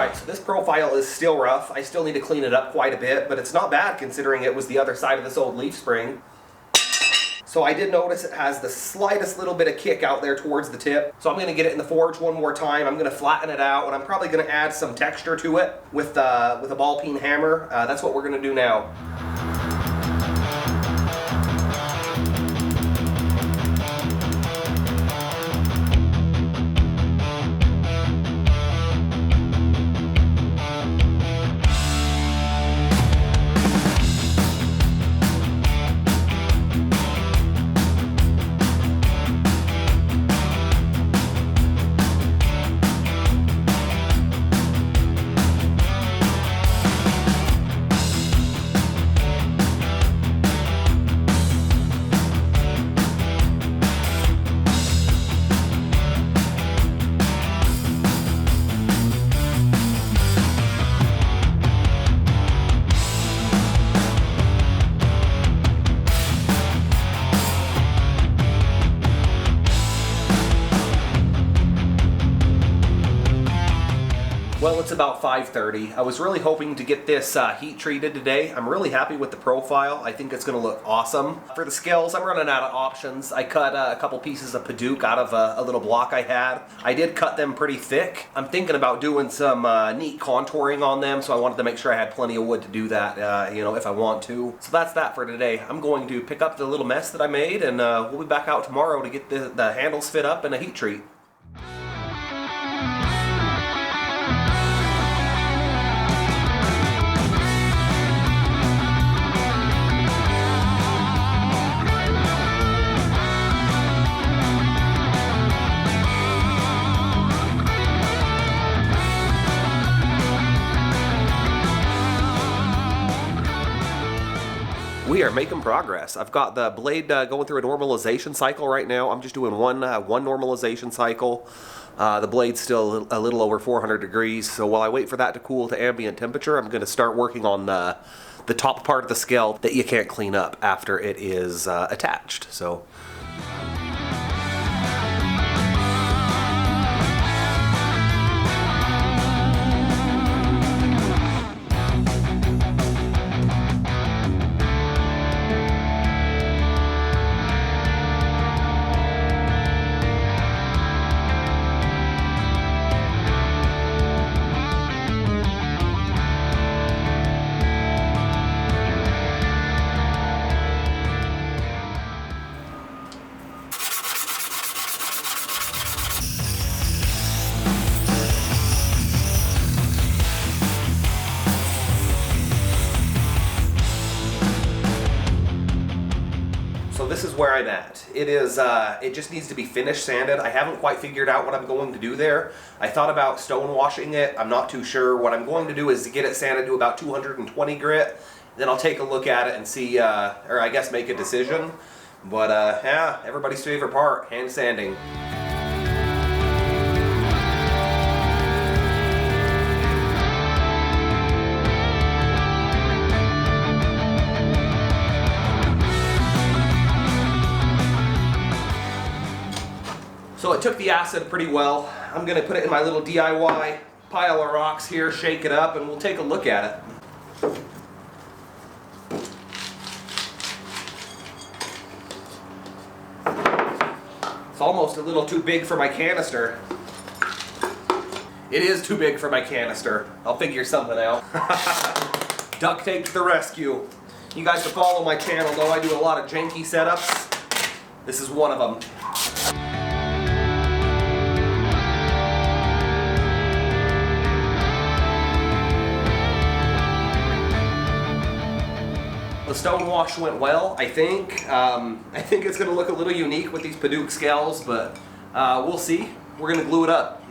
Alright, so this profile is still rough. I still need to clean it up quite a bit, but it's not bad considering it was the other side of this old leaf spring. So I did notice it has the slightest little bit of kick out there towards the tip. So I'm going to get it in the forge one more time. I'm going to flatten it out, and I'm probably going to add some texture to it with a ball peen hammer. That's what we're going to do now. Well, it's about 5:30. I was really hoping to get this heat treated today. I'm really happy with the profile. I think it's going to look awesome. For the scales, I'm running out of options. I cut a couple pieces of padauk out of a little block I had. I did cut them pretty thick. I'm thinking about doing some neat contouring on them, so I wanted to make sure I had plenty of wood to do that, you know, if I want to. So that's that for today. I'm going to pick up the little mess that I made, and we'll be back out tomorrow to get the handles fit up and a heat treat. We are making progress. I've got the blade going through a normalization cycle right now. I'm just doing one normalization cycle. The blade's still a little over 400 degrees, so while I wait for that to cool to ambient temperature, I'm going to start working on the top part of the scale that you can't clean up after it is attached. So. This is where I'm at. It just needs to be finish sanded. I haven't quite figured out what I'm going to do there. I thought about stone washing it. I'm not too sure. What I'm going to do is get it sanded to about 220 grit. Then I'll take a look at it and see, or I guess make a decision. But yeah, everybody's favorite part, hand sanding. So it took the acid pretty well. I'm going to put it in my little DIY pile of rocks here, shake it up, and we'll take a look at it. It's almost a little too big for my canister. It is too big for my canister. I'll figure something out. Duct tape to the rescue. You guys can follow my channel though. I do a lot of janky setups. This is one of them. The stone wash went well, I think. I think it's going to look a little unique with these padauk scales, but we'll see. We're going to glue it up.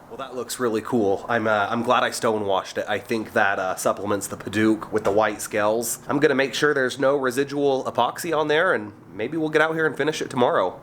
Well, that looks really cool. I'm glad I stone washed it. I think that supplements the padauk with the white scales. I'm going to make sure there's no residual epoxy on there, and maybe we'll get out here and finish it tomorrow.